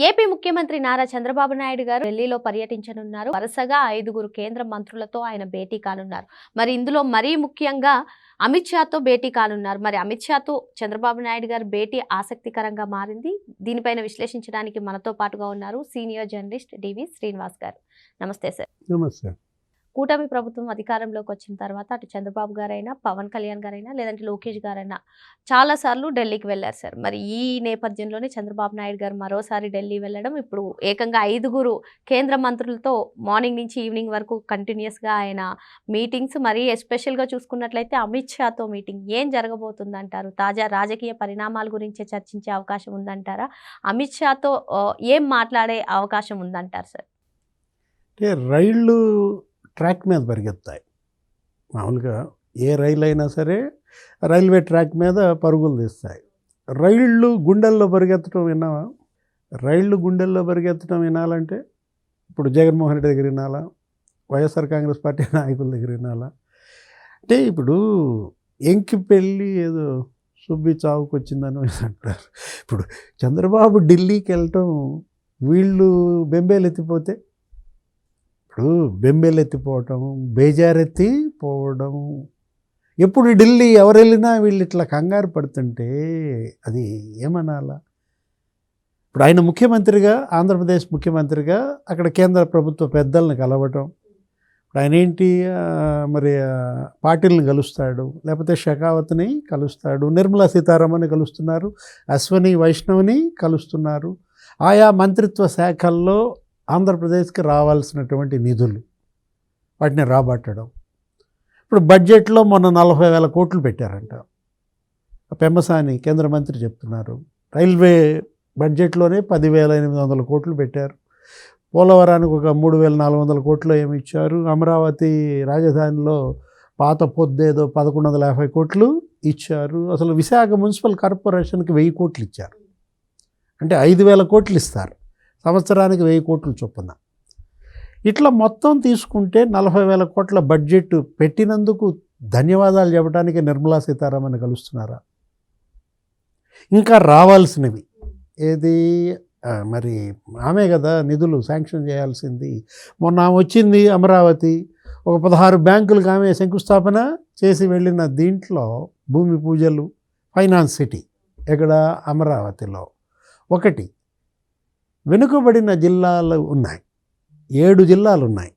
AP ముఖ్యమంత్రి నారా చంద్రబాబు నాయుడు గారు ఢిల్లీలో పర్యటించనున్నారు. వరుసగా 5 కేంద్ర మంత్రులతో ఆయన భేటీ కానున్నారు. మరి ఇందులో మరీ ముఖ్యంగా అమిత్ షాతో భేటీ కానున్నారు. మరి అమిత్ షాతో చంద్రబాబు నాయుడు గారు భేటీ ఆసక్తికరంగా మారింది. దీనిపైన విశ్లేషించడానికి మనతో పాటుగా ఉన్నారు సీనియర్ జర్నలిస్ట్ డివి శ్రీనివాస్ గారు. నమస్తే సార్. నమస్తే. కూటమి ప్రభుత్వం అధికారంలోకి వచ్చిన తర్వాత అటు చంద్రబాబు గారైనా, పవన్ కళ్యాణ్ గారైనా, లేదంటే లోకేష్ గారైనా చాలాసార్లు ఢిల్లీకి వెళ్లారు సార్. మరి ఈ నేపథ్యంలోనే చంద్రబాబు నాయుడు గారు మరోసారి ఢిల్లీ వెళ్ళడం, ఇప్పుడు ఏకంగా 5 కేంద్ర మంత్రులతో మార్నింగ్ నుంచి ఈవినింగ్ వరకు కంటిన్యూస్గా ఆయన మీటింగ్స్. మరి ఎస్పెషల్గా చూసుకున్నట్లయితే అమిత్ షాతో మీటింగ్. ఏం జరగబోతుందంటారు? తాజా రాజకీయ పరిణామాల గురించి చర్చించే అవకాశం ఉందంటారా? అమిత్ షాతో ఏం మాట్లాడే అవకాశం ఉందంటారు సార్? అంటే రైళ్ళు ట్రాక్ మీద పరిగెత్తాయి. మామూలుగా ఏ రైలు అయినా సరే రైల్వే ట్రాక్ మీద పరుగులు తీస్తాయి. రైళ్ళు గుండెల్లో పరిగెత్తడం విన్నావా? రైళ్ళు గుండెల్లో పరిగెత్తడం వినాలంటే ఇప్పుడు జగన్మోహన్ రెడ్డి దగ్గర వినాలా, వైఎస్ఆర్ కాంగ్రెస్ పార్టీ నాయకుల దగ్గర వినాలా? అంటే ఇప్పుడు ఎంకి పెళ్ళి ఏదో సుబ్బి చావుకు వచ్చిందని అంటారు. ఇప్పుడు చంద్రబాబు ఢిల్లీకి వెళ్ళటం, వీళ్ళు బెంబేలెత్తిపోతే, ఇప్పుడు బెంబేలెత్తిపోవటం, బేజారెత్తి పోవడం, ఎప్పుడు ఢిల్లీ ఎవరు వెళ్ళినా వీళ్ళు ఇట్లా కంగారు పడుతుంటే అది ఏమనాలా? ఇప్పుడు ఆయన ముఖ్యమంత్రిగా, ఆంధ్రప్రదేశ్ ముఖ్యమంత్రిగా అక్కడ కేంద్ర ప్రభుత్వ పెద్దలను కలవటం, ఇప్పుడు ఆయన ఏంటి మరి పాటిల్ని కలుస్తాడు, లేకపోతే షెకావత్ని కలుస్తాడు, నిర్మలా సీతారామన్ని కలుస్తున్నారు, అశ్వని వైష్ణవ్ని కలుస్తున్నారు. ఆయా మంత్రిత్వ శాఖల్లో ఆంధ్రప్రదేశ్కి రావాల్సినటువంటి నిధులు వాటిని రాబట్టడం. ఇప్పుడు బడ్జెట్లో మొన్న 40,000 కోట్లు పెట్టారంట. పెమ్మసాని కేంద్ర మంత్రి చెప్తున్నారు. రైల్వే బడ్జెట్లోనే 10,800 కోట్లు పెట్టారు. పోలవరానికి ఒక 3,400 కోట్లు ఏమి ఇచ్చారు. అమరావతి రాజధానిలో పాత పొద్దేదో 1,150 కోట్లు ఇచ్చారు. అసలు విశాఖ మున్సిపల్ కార్పొరేషన్కి 1000 కోట్లు ఇచ్చారు. అంటే 5,000 కోట్లు ఇస్తారు, సంవత్సరానికి 1000 కోట్లు చొప్పున. ఇట్లా మొత్తం తీసుకుంటే 40,000 కోట్ల బడ్జెట్ పెట్టినందుకు ధన్యవాదాలు చెప్పడానికి నిర్మలా సీతారామన్ కలుస్తున్నారా? ఇంకా రావాల్సినవి ఏది మరి ఆమె కదా నిధులు శాంక్షన్ చేయాల్సింది. మొన్న ఆమె వచ్చింది అమరావతి, ఒక 16 బ్యాంకులకు ఆమె శంకుస్థాపన చేసి వెళ్ళిన దీంట్లో భూమి పూజలు, ఫైనాన్స్ సిటీ ఎక్కడ అమరావతిలో. ఒకటి వెనుకబడిన జిల్లాలు ఉన్నాయి, 7 జిల్లాలు ఉన్నాయి.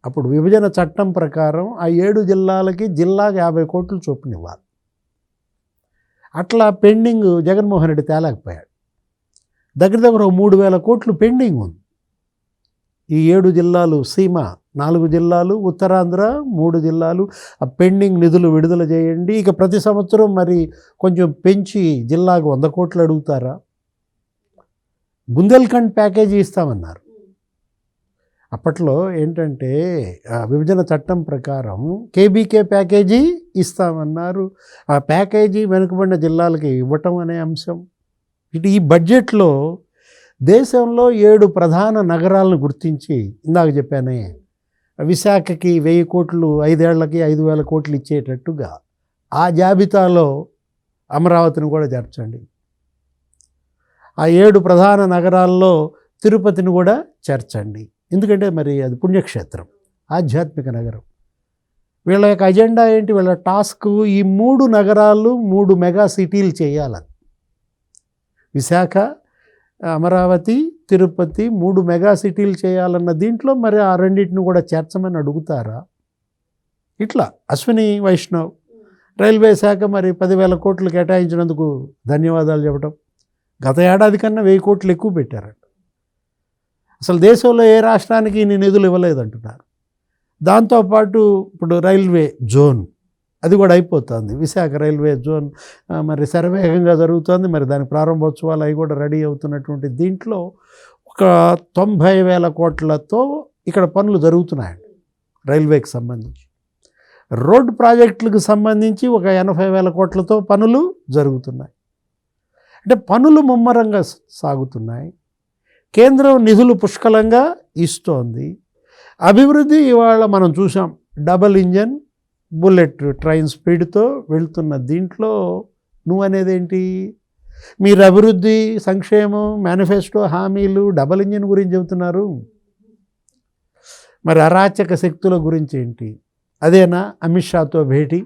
అప్పుడు విభజన చట్టం ప్రకారం ఆ 7 జిల్లాలకి జిల్లాకి 50 కోట్లు చొప్పున ఇవ్వాలి. అట్లా పెండింగ్ జగన్మోహన్ రెడ్డి తేలేకపోయాడు. దగ్గర 3,000 కోట్లు పెండింగ్ ఉంది. ఈ 7 జిల్లాలు సీమ, 4 జిల్లాలు ఉత్తరాంధ్ర, 3 జిల్లాలు ఆ పెండింగ్ నిధులు విడుదల చేయండి. ఇక ప్రతి సంవత్సరం మరి కొంచెం పెంచి జిల్లాకు 100 కోట్లు అడుగుతారా? బుందేల్ఖండ్ ప్యాకేజీ ఇస్తామన్నారు. అప్పట్లో ఏంటంటే విభజన చట్టం ప్రకారం కేబీకే ప్యాకేజీ ఇస్తామన్నారు. ఆ ప్యాకేజీ వెనుకబడిన జిల్లాలకి ఇవ్వటం అనే అంశం. ఇటు ఈ బడ్జెట్లో దేశంలో 7 ప్రధాన నగరాలను గుర్తించి, ఇందాక చెప్పానే విశాఖకి 1000 కోట్లు, 5 ఏళ్లకి 5,000 కోట్లు ఇచ్చేటట్టుగా ఆ జాబితాలో అమరావతిని కూడా చేర్చండి. ఆ 7 ప్రధాన నగరాల్లో తిరుపతిని కూడా చేర్చండి. ఎందుకంటే మరి అది పుణ్యక్షేత్రం, ఆధ్యాత్మిక నగరం. వీళ్ళ యొక్క అజెండా ఏంటి? వీళ్ళ టాస్క్ ఈ 3 నగరాలు 3 మెగా సిటీలు చేయాలని. విశాఖ, అమరావతి, తిరుపతి 3 మెగా సిటీలు చేయాలన్న దీంట్లో మరి ఆ రెండింటిని కూడా చేర్చమని అడుగుతారా? ఇట్లా అశ్విని వైష్ణవ్ రైల్వే శాఖ మరి 10,000 కోట్లు కేటాయించినందుకు ధన్యవాదాలు చెప్పడం. గత ఏడాది కన్నా 1000 కోట్లు ఎక్కువ పెట్టారంట. అసలు దేశంలో ఏ రాష్ట్రానికి ఇన్ని నిధులు ఇవ్వలేదంటున్నారు. దాంతోపాటు ఇప్పుడు రైల్వే జోన్ అది కూడా అయిపోతుంది. విశాఖ రైల్వే జోన్ మరి శరవేగంగా జరుగుతుంది. మరి దాని ప్రారంభోత్సవాలు అవి కూడా రెడీ అవుతున్నటువంటి దీంట్లో ఒక 90,000 కోట్లతో ఇక్కడ పనులు జరుగుతున్నాయండి రైల్వేకి సంబంధించి. రోడ్డు ప్రాజెక్టులకు సంబంధించి ఒక 80,000 కోట్లతో పనులు జరుగుతున్నాయి. అంటే పనులు ముమ్మరంగా సాగుతున్నాయి. కేంద్రం నిధులు పుష్కలంగా ఇస్తోంది. అభివృద్ధి ఇవాళ మనం చూసాం. డబల్ ఇంజన్ బుల్లెట్ ట్రైన్ స్పీడ్తో వెళ్తున్న దీంట్లో నువ్వు అనేది ఏంటి? మీరు అభివృద్ధి, సంక్షేమం, మేనిఫెస్టో, హామీలు, డబల్ ఇంజిన్ గురించి చెబుతున్నారు. మరి అరాచక శక్తుల గురించి ఏంటి? అదేనా అమిత్ షాతో భేటీ?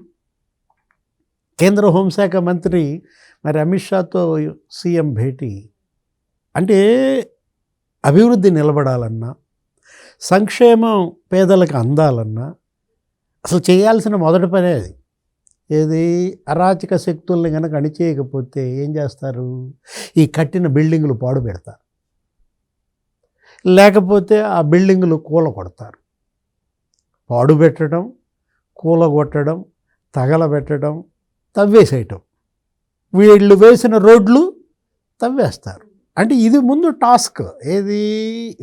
కేంద్ర హోంశాఖ మంత్రి మరి అమిత్ షాతో సీఎం భేటీ అంటే అభివృద్ధి నిలబడాలన్నా, సంక్షేమం పేదలకు అందాలన్నా అసలు చేయాల్సిన మొదటి పనే అది. ఏది? అరాచక శక్తుల్ని కనుక అణిచేయకపోతే ఏం చేస్తారు? ఈ కట్టిన బిల్డింగులు పాడు పెడతారు, లేకపోతే ఆ బిల్డింగులు కూలగొడతారు. పాడు పెట్టడం, కూలగొట్టడం, తగలబెట్టడం, తవ్వేసేయటం. వీళ్ళు వేసిన రోడ్లు తవ్వేస్తారు. అంటే ఇది ముందు టాస్క్. ఏది?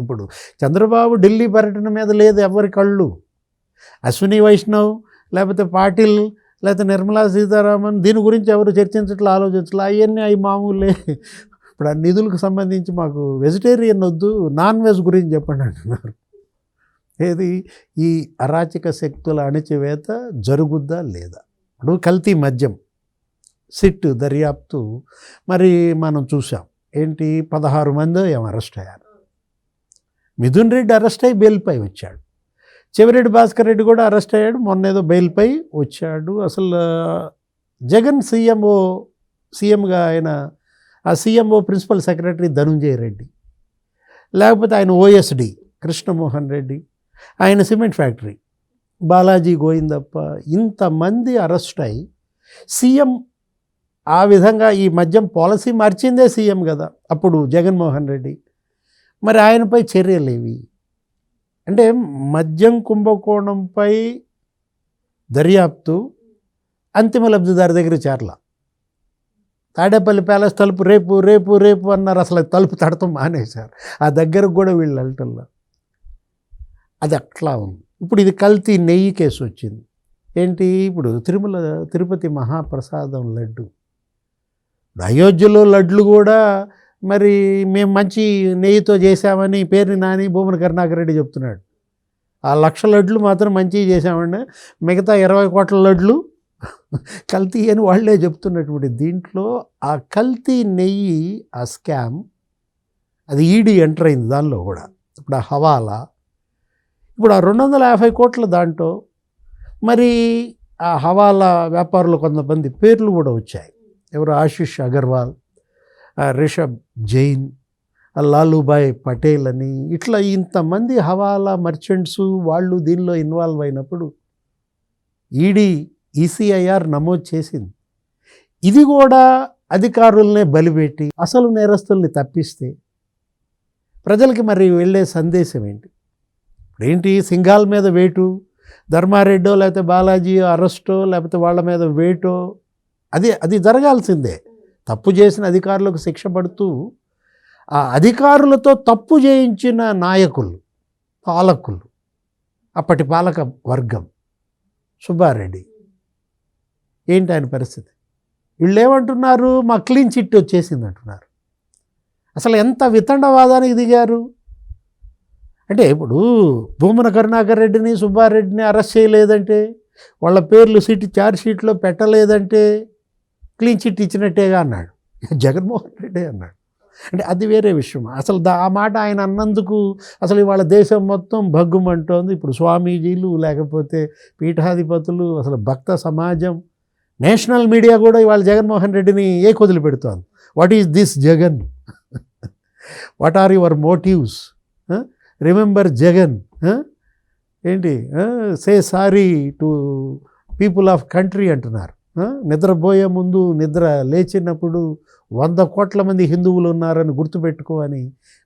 ఇప్పుడు చంద్రబాబు ఢిల్లీ పర్యటన మీద లేదు ఎవరి కళ్ళు. అశ్విని వైష్ణవ్, లేకపోతే పాటిల్, లేకపోతే నిర్మలా సీతారామన్ దీని గురించి ఎవరు చర్చించట్లా, ఆలోచించట్లా. అవన్నీ అవి మామూలే. ఇప్పుడు ఆ నిధులకు సంబంధించి మాకు వెజిటేరియన్ వద్దు, నాన్ వెజ్ గురించి చెప్పండి అంటున్నారు. ఏది? ఈ అరాచక శక్తుల అణిచివేత జరుగుద్దా లేదా? ఇప్పుడు కల్తీ మద్యం సిట్ దర్యాప్తు మరి మనం చూసాం. ఏంటి? 16 మంది ఏమో అరెస్ట్ అయ్యారు. మిథున్ రెడ్డి అరెస్ట్ అయ్యి బెయిల్పై వచ్చాడు. చెవిరెడ్డి భాస్కర్ రెడ్డి కూడా అరెస్ట్ అయ్యాడు, మొన్న ఏదో బెయిల్పై వచ్చాడు. అసలు జగన్ సీఎంగా ఆయన ఆ CMO principal secretary Dhanunjaya Reddy, లేకపోతే ఆయన ఓఎస్డి కృష్ణమోహన్ రెడ్డి, ఆయన సిమెంట్ ఫ్యాక్టరీ బాలాజీ గోవిందప్ప, ఇంతమంది అరెస్ట్ అయ్యి సీఎం ఆ విధంగా ఈ మద్యం పాలసీ మార్చిందే సీఎం కదా అప్పుడు జగన్మోహన్ రెడ్డి. మరి ఆయనపై చర్యలేవి? అంటే మద్యం కుంభకోణంపై దర్యాప్తు అంతిమ లబ్ధిదారి దగ్గర చేరల. తాడేపల్లి ప్యాలెస్ తలుపు రేపు రేపు రేపు అన్నారు, అసలు తలుపు తడతం మానేశారు. ఆ దగ్గరకు కూడా వీళ్ళు వెళ్ళటంలో అది అట్లా ఉంది. ఇప్పుడు ఇది కల్తీ నెయ్యి కేసు వచ్చింది. ఏంటి? ఇప్పుడు తిరుపతి మహాప్రసాదం లడ్డు, అయోధ్యలో లడ్లు కూడా మరి మేము మంచి నెయ్యితో చేశామని పేరుని నాని భూమన కరుణాకర్ రెడ్డి చెప్తున్నాడు. ఆ 1,00,000 లడ్లు మాత్రం మంచిగా చేశామండి, మిగతా 20 కోట్ల లడ్లు కల్తీ అని వాళ్ళే చెప్తున్నటువంటి దీంట్లో ఆ కల్తీ నెయ్యి, ఆ స్కామ్, అది ఈడీ ఎంటర్ అయింది దానిలో కూడా. ఇప్పుడు ఆ హవాలా, ఇప్పుడు ఆ 250 కోట్ల దాంట్లో మరి ఆ హవాలా వ్యాపారులు కొంతమంది పేర్లు కూడా వచ్చాయి. ఎవరు? ఆశిష్ అగర్వాల్, రిషబ్ జైన్, లాలూభాయ్ పటేల్ అని, ఇట్లా ఇంతమంది హవాలా మర్చెంట్స్ వాళ్ళు దీనిలో ఇన్వాల్వ్ అయినప్పుడు ఈడీ ఈసీఐఆర్ నమోదు చేసింది. ఇది కూడా అధికారులనే బలిపెట్టి అసలు నేరస్తుల్ని తప్పిస్తే ప్రజలకి మరి వెళ్ళే సందేశం ఏంటి? ఏంటి? సింఘాల్ మీద వేటు, ధర్మారెడ్డో లేకపోతే బాలాజీ అరెస్టో లేకపోతే వాళ్ళ మీద వేటో, అది జరగాల్సిందే. తప్పు చేసిన అధికారులకు శిక్ష పడుతూ ఆ అధికారులతో తప్పు చేయించిన నాయకులు, పాలకులు, అప్పటి పాలక వర్గం, సుబ్బారెడ్డి, ఏంటి ఆయన పరిస్థితి? వీళ్ళు ఏమంటున్నారు? మా క్లీన్ చిట్ వచ్చేసింది అంటున్నారు. అసలు ఎంత వితండవాదానికి దిగారు అంటే, ఇప్పుడు భూమన కరుణాకర్ రెడ్డిని, సుబ్బారెడ్డిని అరెస్ట్ చేయలేదంటే, వాళ్ళ పేర్లు ఛార్జ్ షీట్లో పెట్టలేదంటే క్లీన్ చిట్ ఇచ్చినట్టేగా అన్నాడు జగన్మోహన్ రెడ్డి అన్నాడు. అంటే అది వేరే విషయం. అసలు ఆ మాట ఆయన అన్నందుకు అసలు ఇవాళ దేశం మొత్తం భగ్గుమంటోంది. ఇప్పుడు స్వామీజీలు, లేకపోతే పీఠాధిపతులు, అసలు భక్త సమాజం, నేషనల్ మీడియా కూడా ఇవాళ జగన్మోహన్ రెడ్డిని కొదిలి పెడుతోంది. What is this Jagan? What are your motives? Remember Jagan. ఏంటి? Say sorry to people of country అంటున్నారు. నిద్రపోయే ముందు, నిద్ర లేచినప్పుడు 100 కోట్ల మంది హిందువులు ఉన్నారని గుర్తుపెట్టుకో అని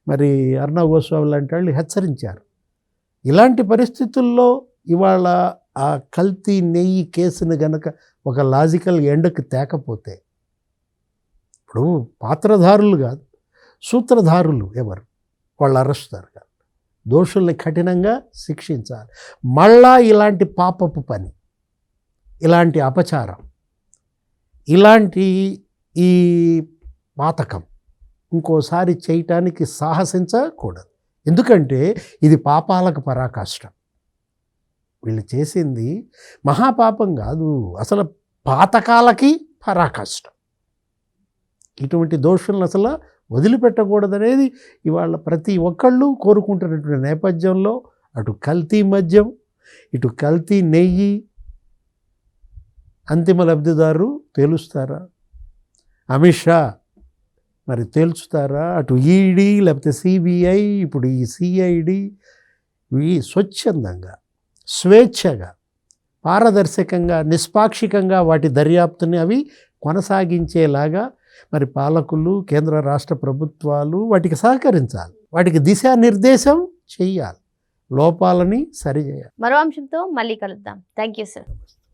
మరి అర్ణవ్ గోస్వామి లాంటి వాళ్ళు హెచ్చరించారు. ఇలాంటి పరిస్థితుల్లో ఇవాళ ఆ కల్తీ నెయ్యి కేసును గనక ఒక లాజికల్ ఎండ్కి తేకపోతే, ఇప్పుడు పాత్రధారులు కాదు, సూత్రధారులు ఎవరు వాళ్ళు అరెస్ట్ జరగాలి, దోషుల్ని కఠినంగా శిక్షించాలి. మళ్ళా ఇలాంటి పాపపు పని, ఇలాంటి అపచారం, ఇలాంటి ఈ పాతకం ఇంకోసారి చేయటానికి సాహసించకూడదు. ఎందుకంటే ఇది పాపాలకు పరాకాష్ట. వీళ్ళు చేసింది మహాపాపం కాదు, అసలు పాతకాలకి పరాకాష్ట. ఇటువంటి దోషులను అసలు వదిలిపెట్టకూడదనేది ఇవాళ ప్రతి ఒక్కళ్ళు కోరుకుంటున్నటువంటి నేపథ్యంలో అటు కల్తీ మద్యం, ఇటు కల్తీ నెయ్యి అంతిమ లబ్ధిదారు తేలుస్తారా? అమిత్ షా మరి తేల్చుతారా? అటు ఈడీ లేకపోతే సిబిఐ, ఇప్పుడు ఈ సిఐడి, ఇవి స్వచ్ఛందంగా, స్వేచ్ఛగా, పారదర్శకంగా, నిష్పాక్షికంగా వాటి దర్యాప్తుని అవి కొనసాగించేలాగా మరి పాలకులు, కేంద్ర రాష్ట్ర ప్రభుత్వాలు వాటికి సహకరించాలి, వాటికి దిశానిర్దేశం చెయ్యాలి, లోపాలని సరిచేయాలి. మరో అంశంతో మళ్ళీ కలుద్దాం. Thank you sir.